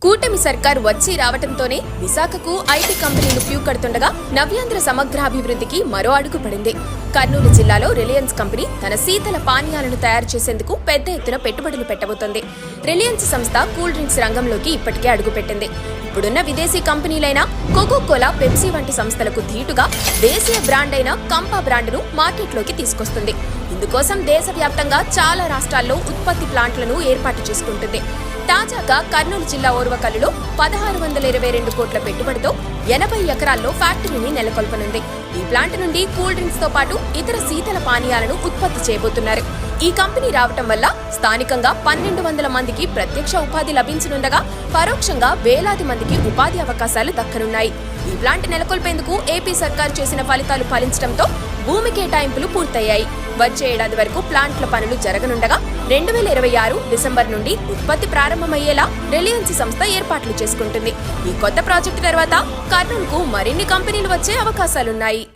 కూటమి సర్కార్ వచ్చి రావటంతోనే విశాఖకు ఐటీ కంపెనీలు క్యూ కడుతుండగా నవ్యాంధ్ర సమగ్రాభివృద్ధికి మరో అడుగు పడింది. కర్నూలు జిల్లాలో రిలయన్స్ కంపెనీ తన శీతల పానీయాలను తయారు చేసేందుకు పెద్ద ఎత్తున పెట్టుబడులు పెట్టబోతోంది. రిలయన్స్ సంస్థ కూల్ డ్రింక్స్ రంగంలోకి ఇప్పటికే అడుగుపెట్టింది. ఇప్పుడున్న విదేశీ కంపెనీలైన కోకోకోలా, పెప్సీ వంటి సంస్థలకు ధీటుగా దేశీయ బ్రాండ్ అయిన కంపా బ్రాండ్ను మార్కెట్లోకి తీసుకొస్తుంది. ఇందుకోసం దేశవ్యాప్తంగా చాలా రాష్ట్రాల్లో ఉత్పత్తి ప్లాంట్లను ఏర్పాటు చేసుకుంటుంది. తాజాగా కర్నూలు జిల్లా ఓర్వకల్లులో 1622 కోట్ల పెట్టుబడితో 80 ఎకరాల్లో ఫ్యాక్టరీని నెలకొల్పనుంది. ఈ ప్లాంట్ నుండి కూల్ డ్రింక్స్ తో పాటు ఇతర శీతల పానీయాలను ఉత్పత్తి చేయబోతున్నారు. ఈ కంపెనీ రావటం వల్ల స్థానికంగా 1200 మందికి ప్రత్యక్ష ఉపాధి లభించనుండగా పరోక్షంగా వేలాది మందికి ఉపాధి అవకాశాలు దక్కనున్నాయి. ఈ ప్లాంట్ నెలకొల్పేందుకు ఏపీ సర్కార్ చేసిన ఫలితాలు ఫలించడంతో భూమి కేటాయింపులు పూర్తయ్యాయి. వచ్చే ఏడాది వరకు ప్లాంట్ల పనులు జరగనుండగా 2026 డిసెంబర్ నుండి ఉత్పత్తి ప్రారంభమయ్యేలా రిలయన్స్ సంస్థ ఏర్పాట్లు చేసుకుంటుంది. ఈ కొత్త ప్రాజెక్టు తర్వాత కర్నూలుకు మరిన్ని కంపెనీలు వచ్చే అవకాశాలున్నాయి.